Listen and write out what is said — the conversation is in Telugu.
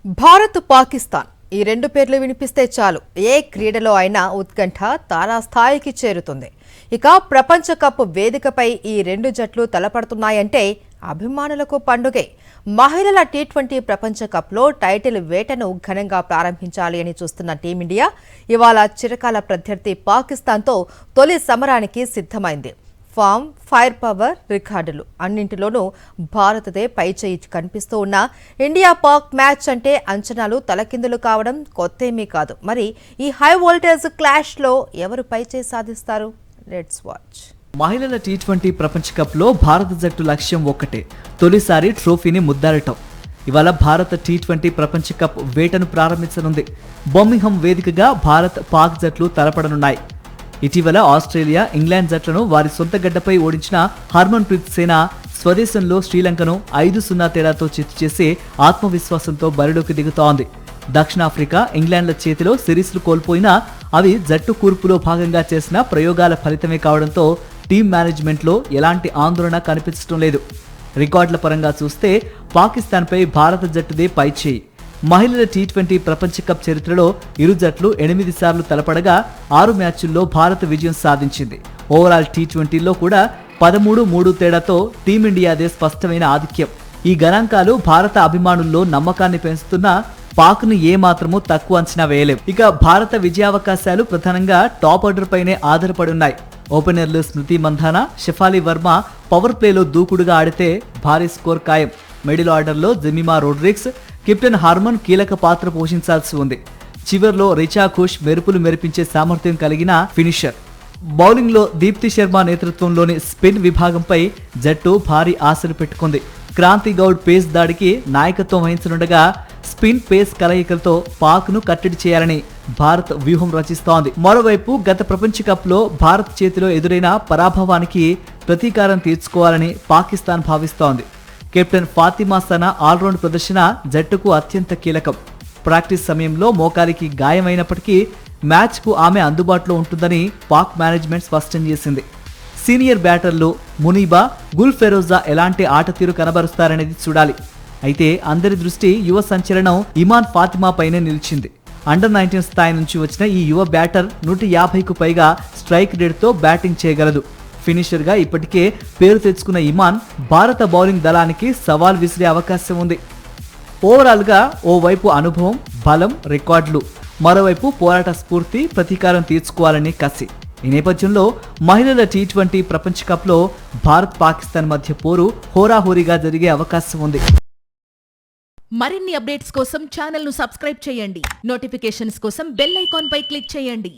భారత్ పాకిస్తాన్ ఈ రెండు పేర్లు వినిపిస్తే చాలు ఏ క్రీడలో అయినా ఉత్కంఠ తారాస్థాయికి చేరుతుంది. ఇక ప్రపంచ కప్ వేదికపై ఈ రెండు జట్లు తలపడుతున్నాయంటే అభిమానులకు పండుగే. మహిళల టీ20 ప్రపంచ కప్లో టైటిల్ వేటను ఘనంగా ప్రారంభించాలి అని చూస్తున్న టీమిండియా ఇవాళ చిరకాల ప్రత్యర్థి పాకిస్తాన్తో తొలి సమరానికి సిద్ధమైంది. ఫామ్, ఫైర్ పవర్, రికార్డులు అన్నింటిలోనూ భారత్దే పైచేయి కనిపిస్తూ ఉన్న ఇండియా పాక్ మ్యాచ్ అంటే అంచనాలు తలకిందులు కావడం కొత్తేమీ కాదు. మరి ఈ హై వోల్టేజ్ క్లాష్లో ఎవరు పైచేయి సాధిస్తారు? Let's watch. మహిళల టీ20 ప్రపంచ కప్లో భారత జట్టు లక్ష్యం ఒక్కటే, తొలిసారి ట్రోఫీని ముద్దాడటం. ఇవాళ భారత టీ20 ప్రపంచ కప్ వేటను ప్రారంభించనుంది. బర్మింగ్హామ్ వేదికగా భారత్, పాక్ జట్లు తలపడనున్నాయి. ఇటీవల ఆస్ట్రేలియా, ఇంగ్లాండ్ జట్లను వారి సొంత గడ్డపై ఓడించిన హర్మన్ ప్రీత్ సేన స్వదేశంలో శ్రీలంకను 5-0 తేడాతో చిత్తు చేసి ఆత్మవిశ్వాసంతో బరిలోకి దిగుతోంది. దక్షిణాఫ్రికా, ఇంగ్లాండ్ల చేతిలో సిరీస్లు కోల్పోయినా అవి జట్టు కూర్పులో భాగంగా చేసిన ప్రయోగాల ఫలితమే కావడంతో టీం మేనేజ్మెంట్లో ఎలాంటి ఆందోళన కనిపించడం లేదు. రికార్డుల పరంగా చూస్తే పాకిస్తాన్పై భారత జట్టుదే పైచేయి. మహిళల టీ20 ప్రపంచ కప్ చరిత్రలో ఇరు జట్లు 8 సార్లు తలపడగా 6 మ్యాచ్ల్లో భారత్ విజయం సాధించింది. ఓవరాల్ టీ20లో కూడా 13-3 తేడాతో టీమిండియాదే స్పష్టమైన ఆధిక్యం. ఈ గణాంకాలు భారత అభిమానుల్లో నమ్మకాన్ని పెంచుతున్నా పాక్ను ఏమాత్రమూ తక్కువ అంచనా వేయలేం. ఇక భారత విజయావకాశాలు ప్రధానంగా టాప్ ఆర్డర్ పైనే ఆధారపడి ఉన్నాయి. ఓపెనర్లు స్మృతి మంధానా, షెఫాలి వర్మ పవర్ ప్లేలో దూకుడుగా ఆడితే భారీ స్కోర్ ఖాయం. మిడిల్ ఆర్డర్లో జెమిమా రోడ్రిగ్స్, కెప్టెన్ హార్మన్ కీలక పాత్ర పోషించాల్సి ఉంది. చివర్లో రిచా ఘోష్ మెరుపులు మెరిపించే సామర్థ్యం కలిగిన ఫినిషర్. బౌలింగ్లో దీప్తి శర్మ నేతృత్వంలోని స్పిన్ విభాగంపై జట్టు భారీ ఆశలు పెట్టుకుంది. క్రాంతి గౌడ్ పేస్ దాడికి నాయకత్వం వహించనుండగా స్పిన్ పేస్ కలయికలతో పాక్ను కట్టడి చేయాలని భారత్ వ్యూహం రచిస్తోంది. మరోవైపు గత ప్రపంచ కప్లో భారత్ చేతిలో ఎదురైన పరాభవానికి ప్రతీకారం తీర్చుకోవాలని పాకిస్తాన్ భావిస్తోంది. కెప్టెన్ ఫాతిమా సనా ఆల్రౌండ్ ప్రదర్శన జట్టుకు అత్యంత కీలకం. ప్రాక్టీస్ సమయంలో మోకాలికి గాయమైనప్పటికీ మ్యాచ్కు ఆమె అందుబాటులో ఉంటుందని పాక్ మేనేజ్మెంట్ స్పష్టం చేసింది. సీనియర్ బ్యాటర్లు మునీబా, గుల్ ఫెరోజా ఎలాంటి ఆట తీరు కనబరుస్తారనేది చూడాలి. అయితే అందరి దృష్టి యువ సంచలనం ఇమాన్ ఫాతిమా పైనే నిలిచింది. అండర్-19 స్థాయి నుంచి వచ్చిన ఈ యువ బ్యాటర్ 150కు పైగా స్ట్రైక్ రేట్తో బ్యాటింగ్ చేయగలదు. ఫినిషర్గా ఇప్పటికే పేరు తెచ్చుకున్న ఇమాన్ భారత బౌలింగ్ దళానికి సవాల్ విసిరే అవకాశం ఉంది. ఓవరాల్గా ఓవైపు అనుభవం, బలం, రికార్డులు, మరోవైపు పోరాట స్ఫూర్తి, ప్రతీకారం తీర్చుకోవాలని కసి. ఈ నేపథ్యంలో మహిళల టీ20 ప్రపంచ కప్లో భారత్, పాకిస్తాన్ మధ్య పోరు హోరాహోరీగా జరిగే అవకాశం ఉంది. మరిన్ని అప్డేట్స్ కోసం ఛానల్ను సబ్స్క్రైబ్ చేయండి. నోటిఫికేషన్స్ కోసం బెల్ ఐకాన్ పై క్లిక్ చేయండి.